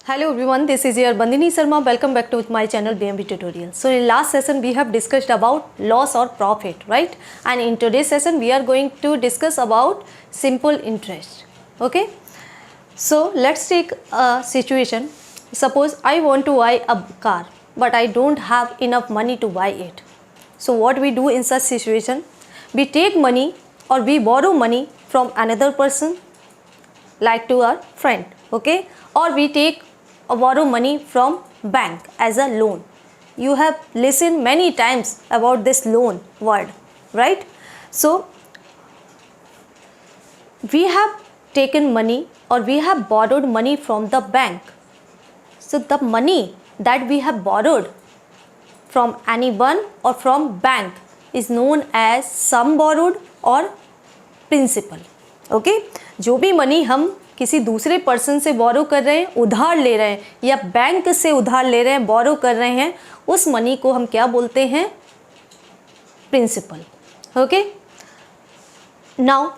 Hello everyone, this is your Bandini Sharma. Welcome back to my channel BMB Tutorial. So in last session we have discussed about loss or profit, right? And in today's session we are going to discuss about simple interest. Okay? So let's take a situation. Suppose I want to buy a car, but I don't have enough money to buy it. So what we do in such situation? We take money or we borrow money from another person, like to our friend, okay? Or we take or borrow money from bank as a loan. You have listened many times about this loan word, right? So we have taken money or we have borrowed money from the bank. So the money that we have borrowed from anyone or from bank is known as sum borrowed और principal. Okay, जो भी money हम किसी दूसरे person से बोरो कर रहे हैं, उधार ले रहे हैं या बैंक से उधार ले रहे हैं, बोरो कर रहे हैं, उस मनी को हम क्या बोलते हैं? Principal. Okay, now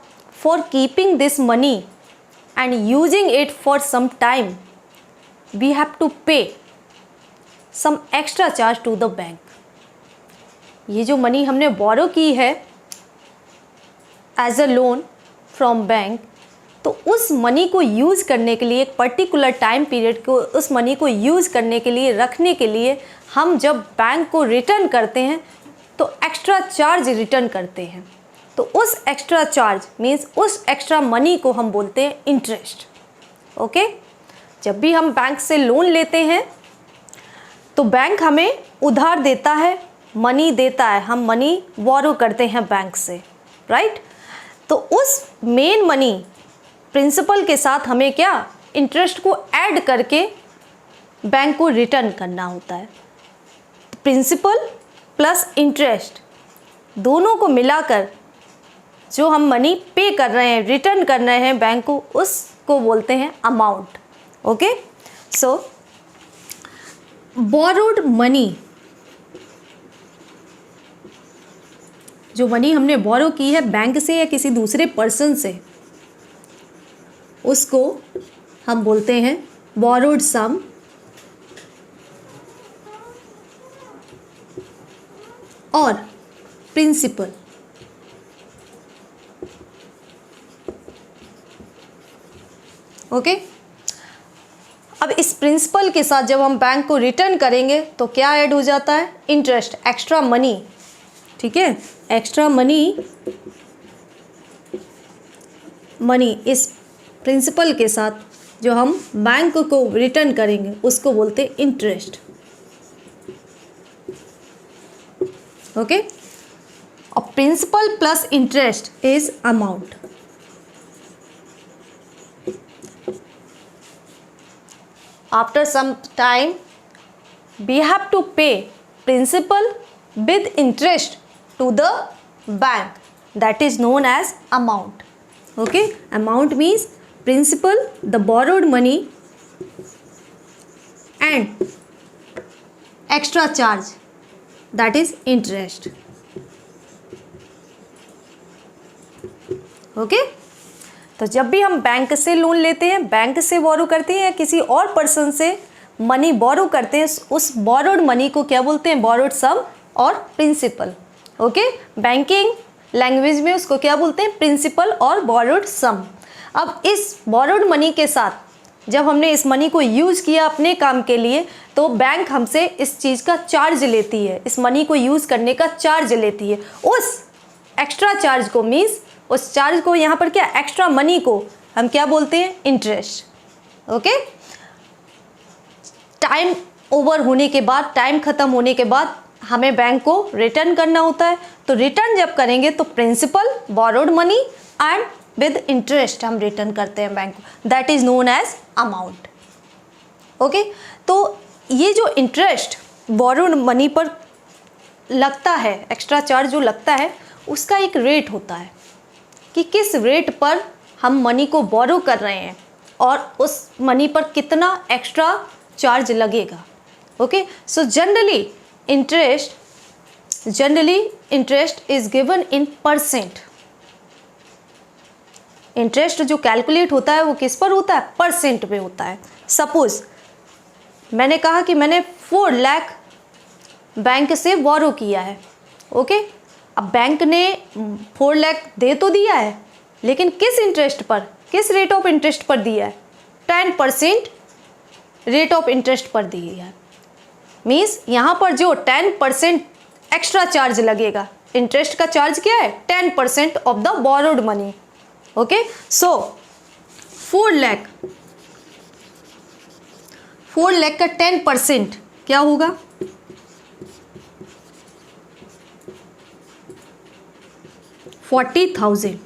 for keeping this money and using it for some time we have to pay some extra charge to the bank. ये जो मनी हमने बोरो की है as a loan from bank, तो उस मनी को use करने के लिए एक पर्टिकुलर टाइम पीरियड को उस मनी को यूज़ करने के लिए रखने के लिए हम जब बैंक को रिटर्न करते हैं तो एक्स्ट्रा चार्ज रिटर्न करते हैं. तो उस एक्स्ट्रा चार्ज मीन्स उस एक्स्ट्रा मनी को हम बोलते हैं इंटरेस्ट. ओके, जब भी हम बैंक से लोन लेते हैं तो बैंक हमें उधार देता है, मनी देता है, हम मनी बोरो करते हैं बैंक से, राइट? तो उस मेन मनी प्रिंसिपल के साथ हमें क्या इंटरेस्ट को ऐड करके बैंक को रिटर्न करना होता है. प्रिंसिपल प्लस इंटरेस्ट दोनों को मिलाकर जो हम मनी पे कर रहे हैं, रिटर्न कर रहे हैं बैंक को, उसको बोलते हैं अमाउंट. ओके, सो बोरोड मनी, जो मनी हमने बोरो की है बैंक से या किसी दूसरे पर्सन से, उसको हम बोलते हैं बोरोड सम और प्रिंसिपल. ओके, अब इस प्रिंसिपल के साथ जब हम बैंक को रिटर्न करेंगे तो क्या ऐड हो जाता है? Interest, extra money. ठीक है, एक्स्ट्रा मनी इस प्रिंसिपल के साथ जो हम बैंक को रिटर्न करेंगे उसको बोलते हैं इंटरेस्ट. ओके, और principal plus interest is amount. After some time we have to pay principal with interest to the bank, that is known as amount. Okay, amount means principal, the borrowed money and extra charge, that is interest. Okay, तो जब भी हम bank से loan लेते हैं, bank से बोरो करते हैं या किसी और पर्सन से मनी बोरो करते हैं, उस बोरोड मनी को क्या बोलते हैं? बोरोड सम और प्रिंसिपल. ओके, बैंकिंग लैंग्वेज में उसको क्या बोलते हैं? प्रिंसिपल और बोरोड सम. अब इस बोरोड मनी के साथ जब हमने इस मनी को यूज़ किया अपने काम के लिए, तो बैंक हमसे इस चीज़ का चार्ज लेती है, इस मनी को यूज़ करने का चार्ज लेती है. उस एक्स्ट्रा चार्ज को मीन्स उस चार्ज को, यहाँ पर क्या एक्स्ट्रा मनी को हम क्या बोलते हैं? इंटरेस्ट. ओके, टाइम ओवर होने के बाद, टाइम ख़त्म होने के बाद हमें बैंक को रिटर्न करना होता है. तो रिटर्न जब करेंगे तो principal, borrowed money and with interest हम रिटर्न करते हैं बैंक को, that is known as amount. Okay, तो ये जो इंटरेस्ट बोरोड मनी पर लगता है, एक्स्ट्रा चार्ज जो लगता है, उसका एक रेट होता है कि किस रेट पर हम मनी को बोरो कर रहे हैं और उस मनी पर कितना एक्स्ट्रा चार्ज लगेगा. Okay, so generally interest is given in percent. Interest जो कैलकुलेट होता है वो किस पर होता है? परसेंट पे होता है. सपोज मैंने कहा कि मैंने 4 लाख बैंक से बोरो किया है। ओके, अब बैंक ने 4 लाख दे तो दिया है, लेकिन किस इंटरेस्ट पर, किस रेट ऑफ इंटरेस्ट पर दिया है? 10% रेट ऑफ इंटरेस्ट पर दिया है। मीन्स यहाँ पर जो 10% एक्स्ट्रा चार्ज लगेगा, इंटरेस्ट का चार्ज क्या है? 10% of the borrowed money. Okay, so 4 lakh का 10% क्या होगा? 40,000।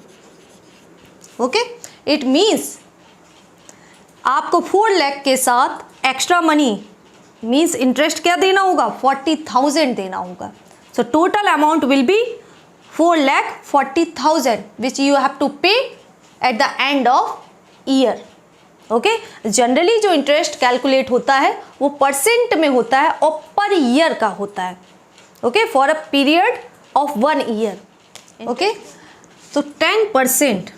ओके, इट मीन्स आपको 4 लाख के साथ एक्स्ट्रा मनी मीन्स इंटरेस्ट क्या देना होगा? 40,000 देना होगा। So total amount will be 4,40,000 which you have to pay at the end of year. Okay, generally जो इंटरेस्ट कैलकुलेट होता है वो परसेंट में होता है और पर ईयर का होता है। Okay, for a period of 1 year. Okay, तो 10%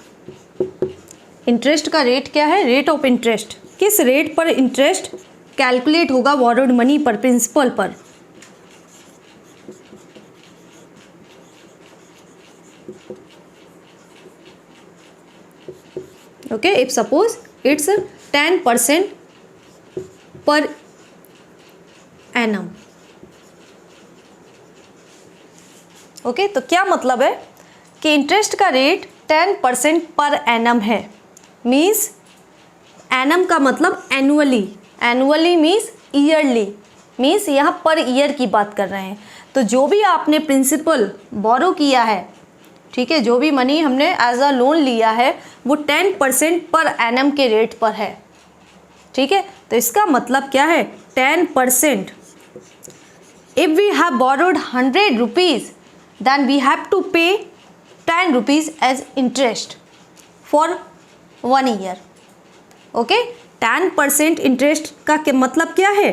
इंटरेस्ट का रेट क्या है? Rate of interest. किस रेट पर इंटरेस्ट कैलकुलेट होगा बोरोड मनी पर, प्रिंसिपल पर? Okay, if suppose it's 10% per annum. Okay, तो क्या मतलब है कि इंटरेस्ट का रेट 10% पर एनम है। मीन्स एनम का मतलब annually, annually means yearly, means यहाँ पर ईयर की बात कर रहे हैं। तो जो भी आपने प्रिंसिपल बोरो किया है, ठीक है, जो भी मनी हमने एज अ लोन लिया है वो 10% पर एनम के रेट पर है। ठीक है, तो इसका मतलब क्या है? 10%। If we have borrowed 100 rupees then we have to pay 10 rupees as interest for 1 year. Okay, 10% interest का मतलब क्या है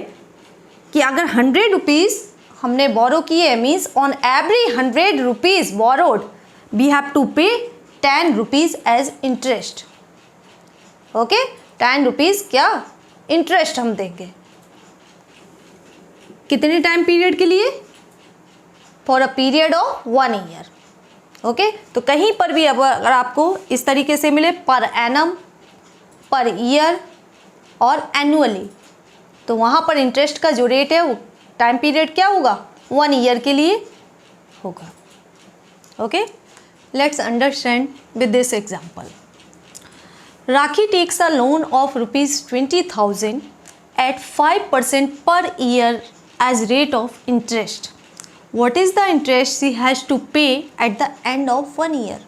कि अगर 100 रुपीज़ हमने बोरो किए means on every 100 rupees borrowed we have to pay 10 rupees as interest. Okay, 10 rupees क्या interest हम देंगे। कितने टाइम पीरियड के लिए? For a period of 1 year. Okay, तो कहीं पर भी अगर आपको इस तरीके से मिले पर एनम, पर ईयर और एनुअली, तो वहाँ पर इंटरेस्ट का जो रेट है वो टाइम पीरियड क्या होगा? 1 ईयर के लिए होगा। Okay, let's understand with this example. Rakhi takes a loan of ₹20,000 at 5% per year as rate of interest. What is the interest she has to pay at the end of 1 year?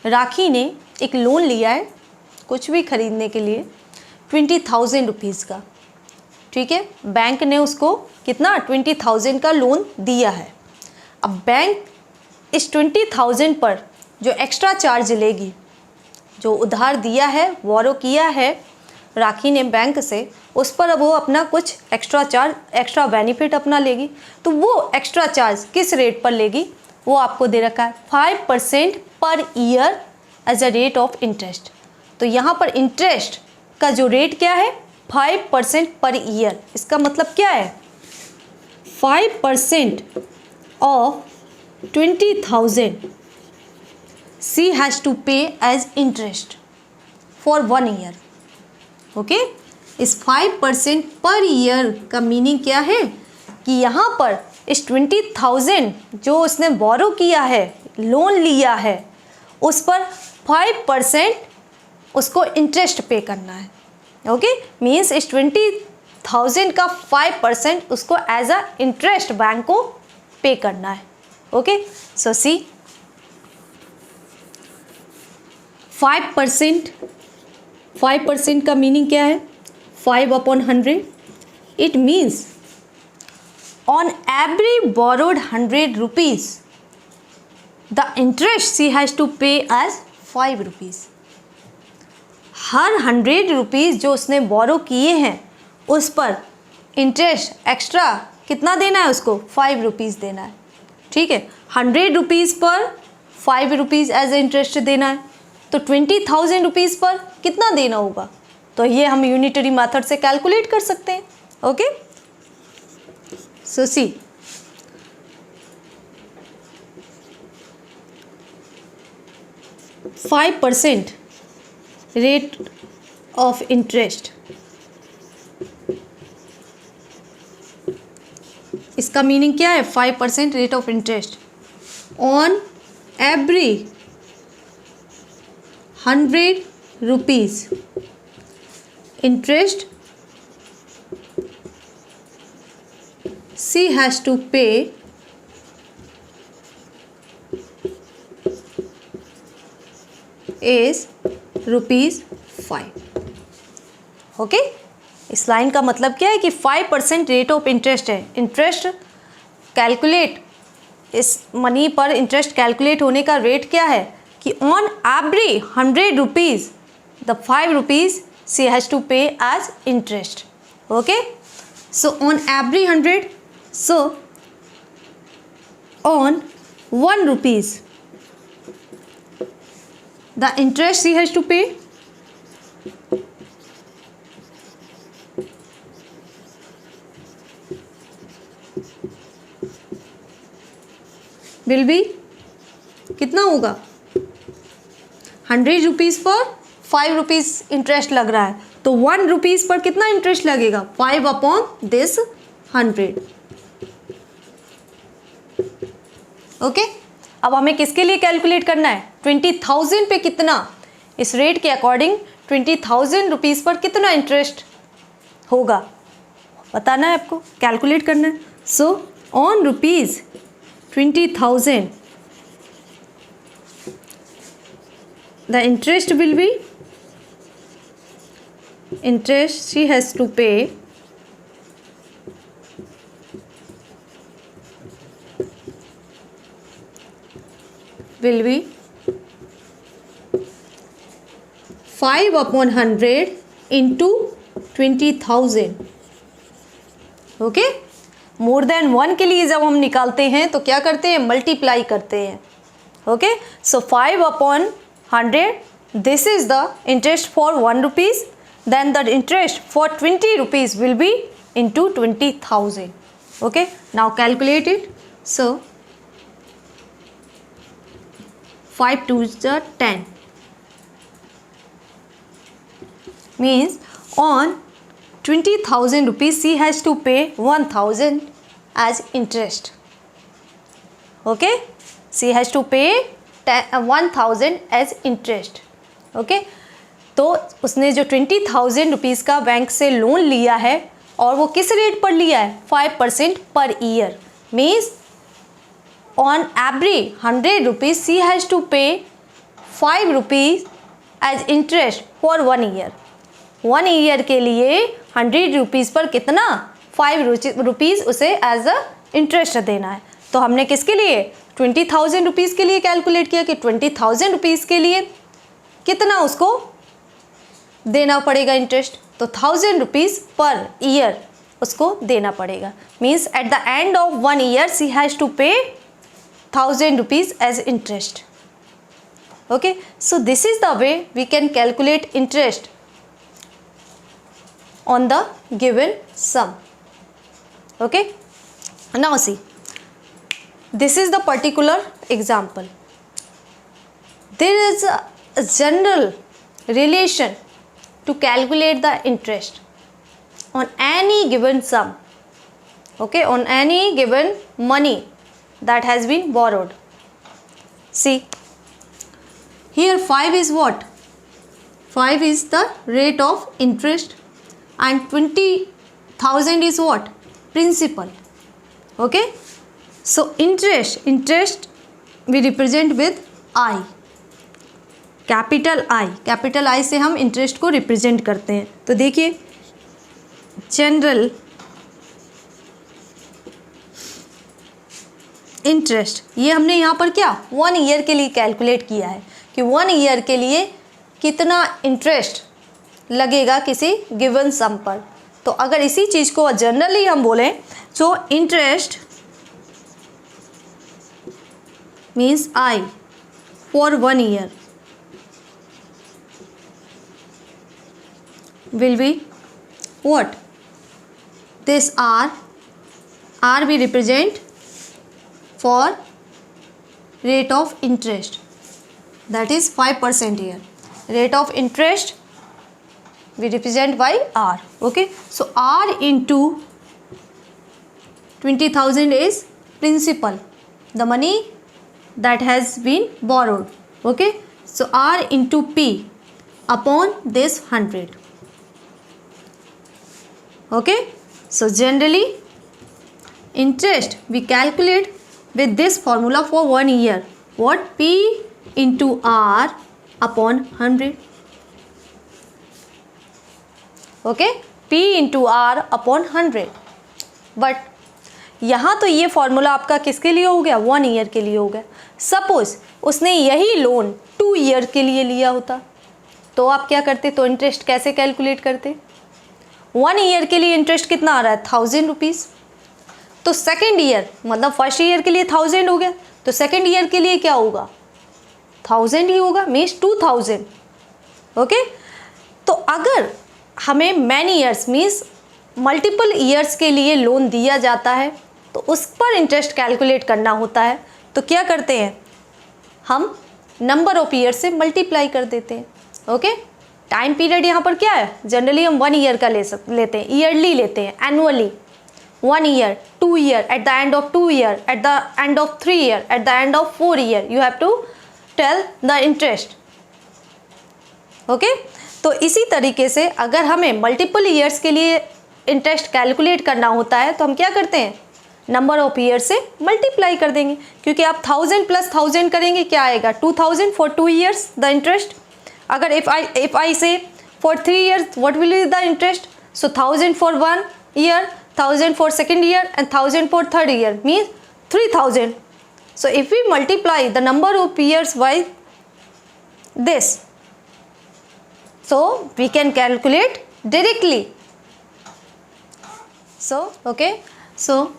राखी ने एक loan लिया है कुछ भी खरीदने के लिए 20,000 rupees का। ठीक है, बैंक ने उसको कितना 20,000 का लोन दिया है। अब बैंक इस 20,000 पर जो एक्स्ट्रा चार्ज लेगी, जो उधार दिया है, बोरो किया है राखी ने बैंक से, उस पर वो अपना कुछ एक्स्ट्रा चार्ज, एक्स्ट्रा बेनिफिट अपना लेगी। तो वो एक्स्ट्रा चार्ज किस रेट पर लेगी वो आपको दे रखा है 5% per year as a rate of interest. तो यहाँ पर इंटरेस्ट का जो रेट क्या है 5% पर ईयर। इसका मतलब क्या है 5% of 20,000 she has to pay as interest for 1 year. Okay, इस 5% पर ईयर का मीनिंग क्या है कि यहाँ पर इस 20,000 जो उसने बोरो किया है, लोन लिया है, उस पर 5% उसको इंटरेस्ट पे करना है। ओके, मीन्स इस 20,000 का 5% उसको एज अ इंटरेस्ट बैंक को पे करना है। ओके, सो सी 5% का मीनिंग क्या है 5/100। It means on every borrowed 100 rupees the interest she has to pay as 5 rupees. हर 100 रुपीज़ जो उसने बोरो किए हैं उस पर इंटरेस्ट एक्स्ट्रा कितना देना है उसको 5 रुपीज़ देना है। ठीक है, 100 रुपीज़ पर 5 रुपीज़ एज इंटरेस्ट देना है। तो 20,000 रुपीज़ पर कितना देना होगा तो ये हम यूनिटरी मेथड से कैलकुलेट कर सकते हैं। Okay, so see, %5 rate of interest, इसका मीनिंग क्या है? 5% rate of interest on every 100 rupees interest she has to pay is ₹5। Okay, इस लाइन का मतलब क्या है कि 5% रेट ऑफ इंटरेस्ट है। इंटरेस्ट कैलकुलेट, इस मनी पर इंटरेस्ट कैलकुलेट होने का रेट क्या है कि on every 100 rupees the 5 rupees she has to pay as interest। okay, so on every 100, so on 1 rupees the interest she has to pay will be कितना होगा? 100 rupees पर 5 rupees interest लग रहा है, तो 1 रुपीज़ पर कितना इंटरेस्ट लगेगा? 5 अपॉन दिस 100। ओके, अब हमें किसके लिए कैलकुलेट करना है? 20,000 पे कितना, इस रेट के अकॉर्डिंग 20,000 रुपीज़ पर कितना इंटरेस्ट होगा बताना है आपको, कैलकुलेट करना है। So on rupees 20,000 the interest will be, interest she has to pay will be 5 upon 100 into 20,000। Okay, more than 1 के लिए जब हम निकालते हैं तो क्या करते हैं? मल्टीप्लाई करते हैं। Okay, so 5 upon 100, this is the interest for 1 rupees, then the interest for 20 rupees will be into 20,000। okay, now calculate it। so 5 2s are 10, means on 20,000 rupees she has to pay 1,000 as interest। okay, she has to pay 1,000 as interest। Okay, तो उसने जो 20,000 rupees का bank से loan लिया है और वो किस रेट पर लिया है? 5% per year, means on every 100 rupees she has to pay 5 rupees as interest for 1 year. 1 year के लिए 100 रुपीज़ पर कितना? 5 रुपीज़ उसे एज अ इंटरेस्ट देना है। तो हमने किसके लिए? 20,000 रुपीज़ के लिए कैलकुलेट किया कि 20,000 रुपीज़ के लिए कितना उसको देना पड़ेगा इंटरेस्ट, तो 1,000 रुपीज़ पर ईयर उसको देना पड़ेगा। Means at the end of 1 year she has to pay 1,000 rupees as interest. Okay, so this is the way we can calculate interest on the given sum. Okay, now see, this is the particular example। there is a general relation to calculate the interest on any given sum, okay, on any given money that has been borrowed। see here 5 is what? 5 is the rate of interest and 20,000 is what? Principal। okay, so interest we represent with I, capital I से हम interest को represent करते हैं। तो देखिए, general interest, ये हमने यहाँ पर क्या 1 ईयर के लिए कैलकुलेट किया है कि 1 ईयर के लिए कितना इंटरेस्ट लगेगा किसी गिवन सम पर। तो अगर इसी चीज़ को जनरली हम बोलें तो interest means I for 1 year will be what? This R we represent for rate of interest, that is 5% here. Rate of interest we represent by R. Okay, so R into 20,000 is principal, the money that has been borrowed. Okay, so R into P upon this 100. Okay, so generally interest we calculate with this formula for 1 year. What? P into R upon 100. Okay, P into R upon 100. But यहाँ तो ये formula आपका किसके लिए हो गया? 1 year के लिए हो गया. सपोज उसने यही लोन 2 ईयर के लिए लिया होता तो आप क्या करते? तो इंटरेस्ट कैसे कैलकुलेट करते? 1 ईयर के लिए इंटरेस्ट कितना आ रहा है? 1000 रुपीज़. तो सेकेंड ईयर मतलब फर्स्ट ईयर के लिए 1000 हो गया, तो सेकेंड ईयर के लिए क्या होगा? 1000 ही होगा, मीन्स 2000. ओके, तो अगर हमें many years means multiple years के लिए लोन दिया जाता है तो उस पर इंटरेस्ट कैलकुलेट करना होता है, तो क्या करते हैं? हम नंबर ऑफ ईयर से मल्टीप्लाई कर देते हैं. ओके, टाइम पीरियड यहाँ पर क्या है? जनरली हम 1 ईयर का लेते हैं, ईयरली लेते हैं, annually. 1 year, 2 year, at the end of 2 year, at the end of 3 year, at the end of 4 year, you have to tell the interest. Okay? तो इसी तरीके से अगर हमें मल्टीपल ईयर्स के लिए इंटरेस्ट कैलकुलेट करना होता है तो हम क्या करते हैं? नंबर ऑफ ईयर से मल्टीप्लाई कर देंगे, क्योंकि आप 1000 प्लस 1000 करेंगे क्या आएगा? 2000 फॉर 2 ईयर्स द इंटरेस्ट. अगर इफ आई से for 3 years what will be the interest? So 1000 for 1 year, 1000 for second year and 1000 for third year, means 3000. So if we multiply the number of years by this, so we can calculate directly. So okay, so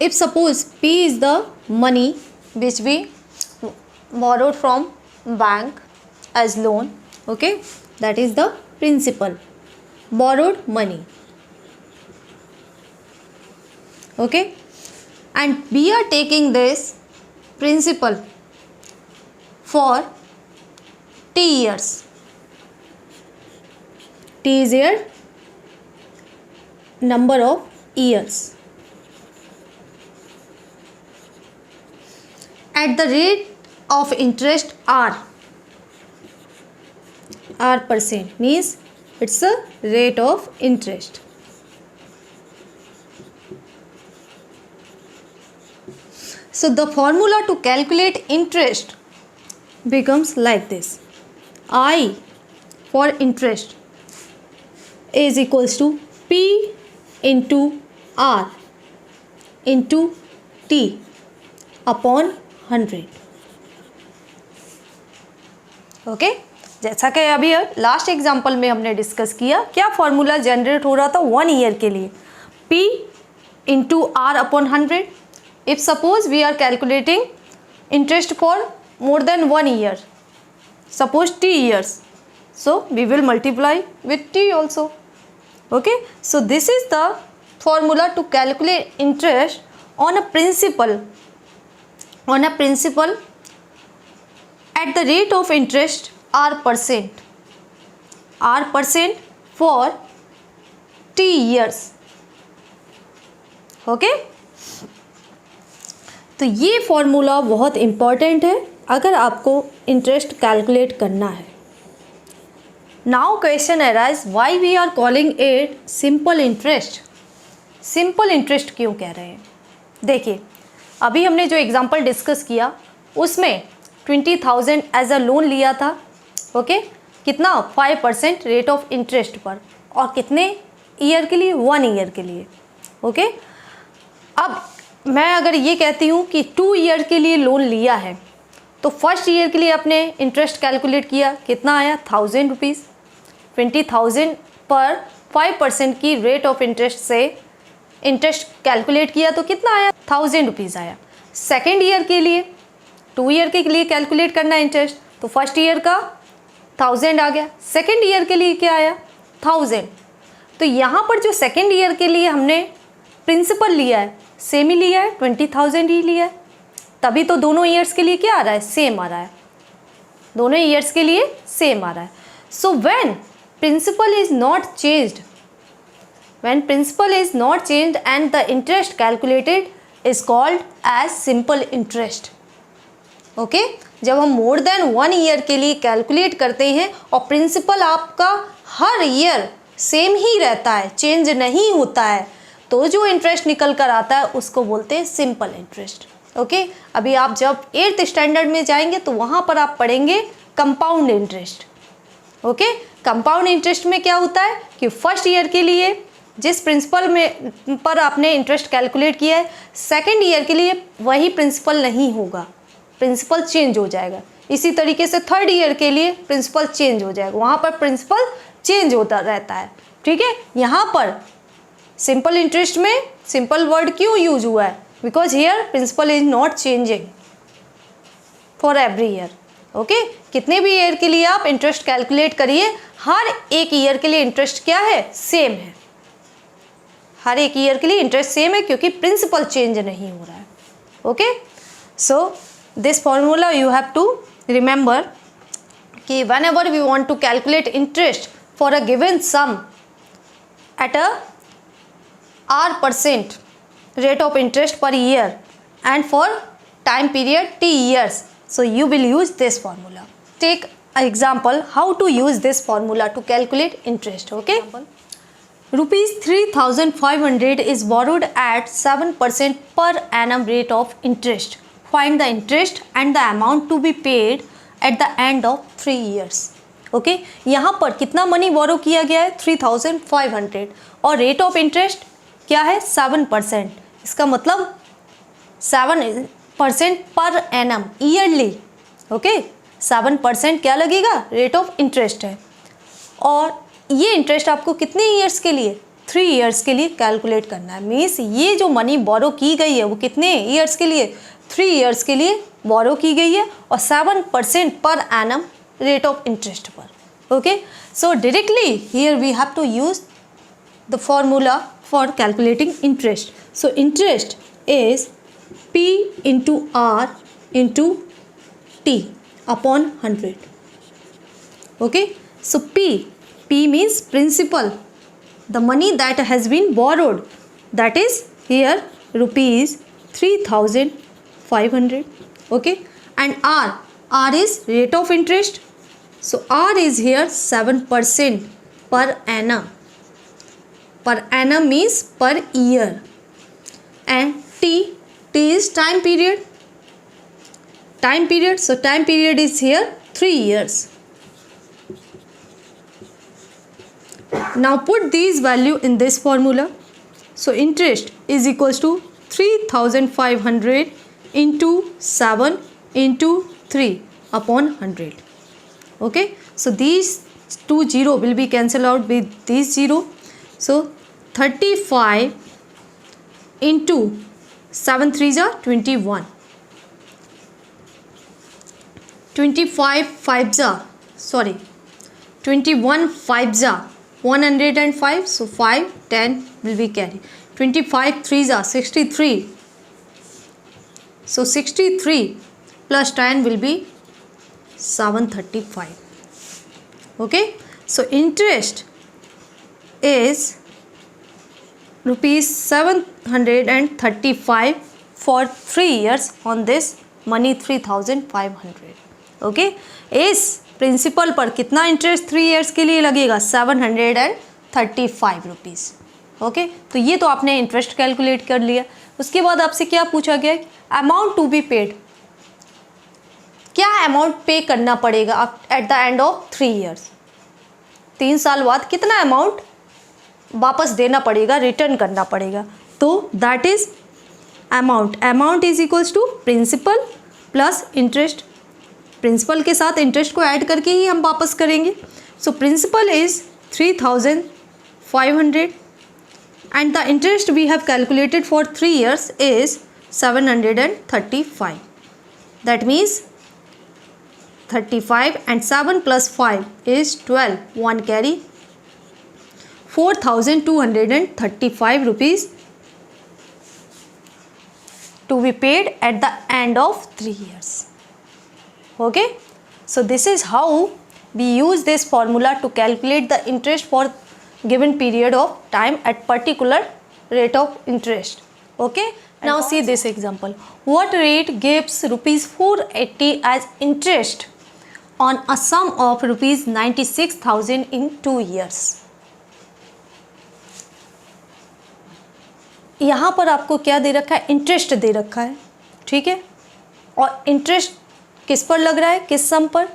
if suppose P is the money which we borrowed from bank as loan, okay, that is the principal, borrowed money. Okay, and we are taking this principal for T years. T is here number of years. At the rate of interest R% means it's a rate of interest. So the formula to calculate interest becomes like this. I for interest is equals to P into R into T upon 100. Okay, जैसा कि अभी last example में हमने discuss किया, क्या formula generate हो रहा था 1 ईयर के लिए? P into R upon 100. If suppose we are calculating interest for more than 1 year, suppose T years, so we will multiply with T also. Okay, so this is the formula to calculate interest on a principal at the rate of interest R% for T years. Okay, तो ये formula बहुत important है अगर आपको interest calculate करना है. Now question arise why we are calling it simple interest. Simple interest क्यों कह रहे हैं? देखिए, अभी हमने जो एग्जांपल डिस्कस किया उसमें 20,000 एज अ लोन लिया था. ओके, कितना? 5% रेट ऑफ इंटरेस्ट पर, और कितने ईयर के लिए? 1 ईयर के लिए. ओके, अब मैं अगर ये कहती हूँ कि 2 ईयर के लिए लोन लिया है तो फर्स्ट ईयर के लिए अपने इंटरेस्ट कैलकुलेट किया, कितना आया? 1000 रुपीज़. 20,000 पर 5% की रेट ऑफ इंटरेस्ट से इंटरेस्ट कैलकुलेट किया तो कितना आया? 1000 रुपीज़ आया. सेकेंड ईयर के लिए, 2 ईयर के लिए कैलकुलेट करना है इंटरेस्ट, तो फर्स्ट ईयर का 1000 आ गया. सेकेंड ईयर के लिए क्या आया? 20,000। तो यहाँ पर जो सेकेंड ईयर के लिए हमने प्रिंसिपल लिया है सेम ही लिया है, 20,000 ही लिया है, तभी तो दोनों ईयर्स के लिए क्या आ रहा है, सेम आ रहा है, दोनों ईयर्स के लिए सेम आ रहा है। So when principal is not changed, when principal is not changed and the interest calculated is called as simple interest। Okay, जब हम मोर देन 1 ईयर के लिए कैलकुलेट करते हैं और प्रिंसिपल आपका हर ईयर सेम ही रहता है, चेंज नहीं होता है, तो जो इंटरेस्ट निकल कर आता है उसको बोलते हैं सिंपल इंटरेस्ट। ओके, अभी आप जब 8th स्टैंडर्ड में जाएंगे तो वहाँ पर आप पढ़ेंगे compound interest. Okay, compound interest में क्या होता है कि फर्स्ट ईयर के लिए जिस प्रिंसिपल में पर आपने इंटरेस्ट कैलकुलेट किया है, सेकेंड ईयर के लिए वही प्रिंसिपल नहीं होगा, प्रिंसिपल चेंज हो जाएगा। इसी तरीके से थर्ड ईयर के लिए प्रिंसिपल चेंज हो जाएगा, वहाँ पर प्रिंसिपल चेंज होता रहता है। ठीक है, यहाँ पर सिंपल इंटरेस्ट में सिंपल वर्ड क्यों यूज हुआ है, because here principal is not changing for every year. Okay, कितने भी ईयर के लिए आप इंटरेस्ट कैलकुलेट करिए, हर एक ईयर के लिए इंटरेस्ट क्या है, सेम है, हर एक ईयर के लिए इंटरेस्ट सेम है क्योंकि प्रिंसिपल चेंज नहीं हो रहा है। Okay, so this formula you have to remember कि whenever we want to calculate interest for a given sum at a R% rate of interest per year and for time period T years, so you will use this formula. Take an example how to use this formula to calculate interest. Okay, rupees 3,500 is borrowed at 7% per annum rate of interest. Find the interest and the amount to be paid at the end of 3 years. Okay, यहाँ पर कितना money borrow किया गया है, 3,500, और rate of interest क्या है, 7%। इसका मतलब 7% पर एनम ईयरली। ओके, 7% क्या लगेगा, रेट ऑफ इंटरेस्ट है, और ये इंटरेस्ट आपको कितने ईयर्स के लिए, 3 ईयर्स के लिए कैलकुलेट करना है। मीन्स ये जो मनी बोरो की गई है वो कितने ईयर्स के लिए, 3 ईयर्स के लिए बोरो की गई है, और 7% per annum rate of interest पर। Okay, so directly here we have to use the formula for calculating interest. So interest is P into R into T upon 100. Okay, so P means principal, the money that has been borrowed, that is here rupees 3,500. Okay, and R is rate of interest, so R is here 7% per annum. Per annum means per year, and T is time period, so time period is here 3 years. Now put these value in this formula. So interest is equals to 3,500 into 7 into 3 upon 100. Okay, so these two 0 will be cancelled out with this 0. So 35 into 7 3s are 21. 21 5s are 105, so 5 10 will be carry. 25 3s are 63, so 63 plus 10 will be 735. Okay, so interest is rupees 735 for 3 years on this money 3,500. Okay, इस principal पर कितना interest 3 years के लिए लगेगा, 735 rupees. Okay, तो ये तो आपने इंटरेस्ट कैलकुलेट कर लिया। उसके बाद आपसे क्या पूछा गया, अमाउंट टू बी पेड, क्या अमाउंट पे करना पड़ेगा eight the end of 3 years, 3 साल बाद कितना अमाउंट वापस देना पड़ेगा, रिटर्न करना पड़ेगा। तो that is amount is equals to principal plus interest, principal के साथ इंटरेस्ट को ऐड करके ही हम वापस करेंगे। So principal is 3,500 and the interest we have calculated for 3 years is 735. That means 35 and 7 plus 5 is 12, 1 carry 4,235 rupees to be paid at the end of 3 years. Okay, so this is how we use this formula to calculate the interest for given period of time at particular rate of interest. Okay, now see this example. What rate gives rupees 480 as interest on a sum of rupees 96,000 in 2 years? यहाँ पर आपको क्या दे रखा है, interest दे रखा है, ठीक है, और इंटरेस्ट किस पर लग रहा है, किस सम पर,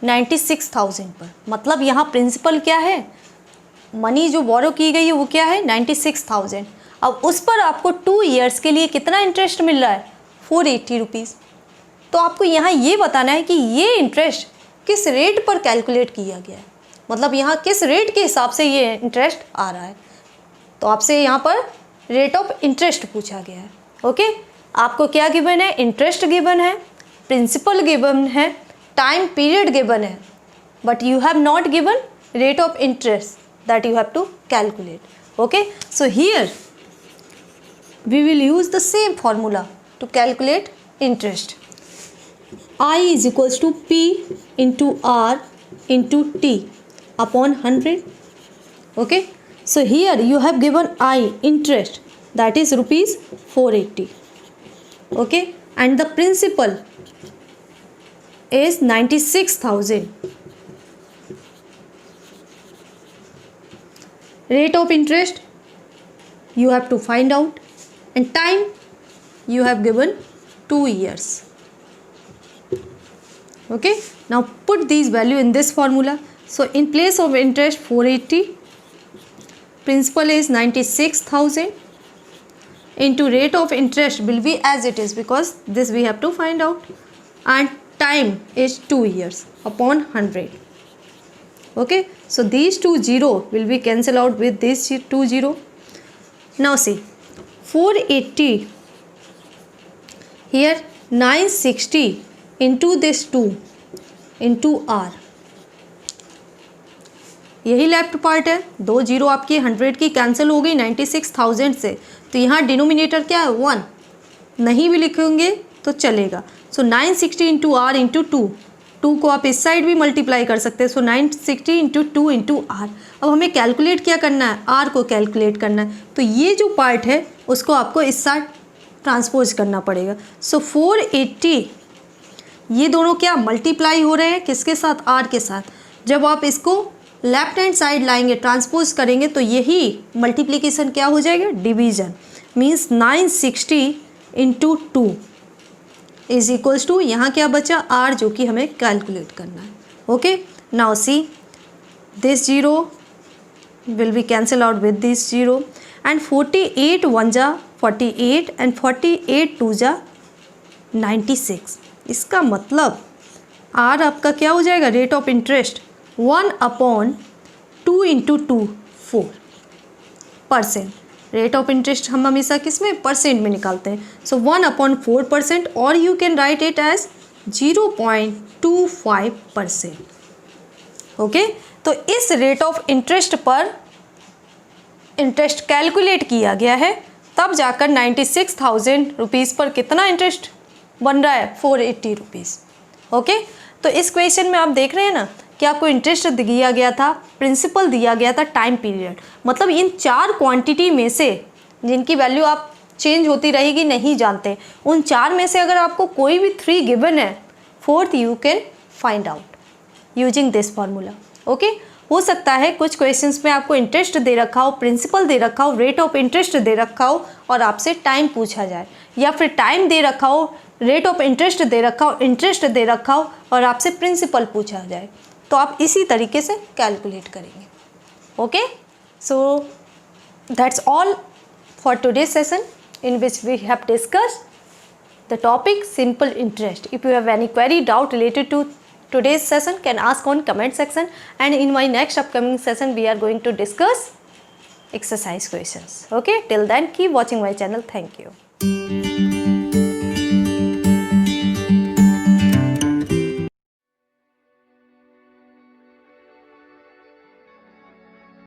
96,000 पर। मतलब यहाँ प्रिंसिपल क्या है, मनी जो बोरो की गई है वो क्या है, 96,000। अब उस पर आपको 2 ईयर्स के लिए कितना इंटरेस्ट मिल रहा है, 480 रुपीज़। तो आपको यहाँ ये बताना है कि ये इंटरेस्ट किस रेट पर कैलकुलेट किया गया है, मतलब यहाँ किस रेट के हिसाब से ये इंटरेस्ट आ रहा है। तो आपसे यहाँ पर रेट ऑफ इंटरेस्ट पूछा गया है। ओके, आपको क्या गिवन है, इंटरेस्ट गिवन है, प्रिंसिपल गिवन है, टाइम पीरियड गिवन है, but you have not given rate of interest that you have to calculate. Okay, so here we will use the same formula to calculate interest. I is equals to P into R into T upon 100. Okay, so here you have given I, interest, that is rupees 480. Okay, and the principal is 96,000. Rate of interest you have to find out, and time you have given 2 years. Okay, now put these value in this formula. So in place of interest 480, principal is 96,000 into rate of interest will be as it is, because this we have to find out, and time is 2 years upon 100. Okay, so these two 0 will be cancelled out with this 2 0. Now see, 480 here, 960 into this 2 into R, यही left part है। 2 0 आपकी 100 की cancel हो गई 96,000 से, तो यहाँ denominator क्या है, 1, नहीं भी लिखेंगे तो चलेगा। सो 960 इंटू आर इंटू 2 को आप इस साइड भी मल्टीप्लाई कर सकते हैं। सो 960 इंटू 2 इंटू आर। अब हमें कैलकुलेट क्या करना है, आर को कैलकुलेट करना है, तो ये जो पार्ट है उसको आपको इस साइड ट्रांसपोज करना पड़ेगा। सो 480 ये दोनों क्या मल्टीप्लाई हो रहे हैं, किसके साथ, आर के साथ। जब आप इसको लेफ्ट हैंड साइड लाएंगे, ट्रांसपोज करेंगे, तो यही मल्टीप्लिकेशन क्या हो जाएगा, division. Means 960 into 2 is equals to, यहाँ क्या बचा, आर, जो कि हमें कैलकुलेट करना है। Okay, now see this 0 will be cancel out with this 0, and 48 1 जा 48 एंड 48 2 जा 96। इसका मतलब आर आपका क्या हो जाएगा, rate of interest 1/2 into 2 4%। Rate of interest हम हमेशा किस में, परसेंट में निकालते हैं। सो 1/4%, और you can write it as 0.25%। Okay, तो इस रेट ऑफ इंटरेस्ट पर इंटरेस्ट कैलकुलेट किया गया है, तब जाकर 96,000 रुपीज़ पर कितना इंटरेस्ट बन रहा है, 480 रुपीज़। ओके, तो इस क्वेश्चन में आप देख रहे हैं ना कि आपको इंटरेस्ट दिया गया था, प्रिंसिपल दिया गया था, टाइम पीरियड। मतलब इन 4 क्वांटिटी में से जिनकी वैल्यू आप चेंज होती रहेगी नहीं जानते, उन 4 में से अगर आपको कोई भी 3 गिवन है, 4th you can find out using this formula. Okay, हो सकता है कुछ क्वेश्चंस में आपको इंटरेस्ट दे रखा हो, प्रिंसिपल दे रखा हो, रेट ऑफ इंटरेस्ट दे रखा हो और आपसे टाइम पूछा जाए, या फिर टाइम दे रखा हो, रेट ऑफ इंटरेस्ट दे रखा हो, इंटरेस्ट दे रखा हो और आपसे प्रिंसिपल पूछा जाए, तो आप इसी तरीके से कैलकुलेट करेंगे। Okay, so that's all for today session in which we have discussed the topic simple interest. If you have any query, doubt related to today's session, can ask on comment section, and in my next upcoming session we are going to discuss exercise questions. Okay, till then keep watching my channel. Thank you.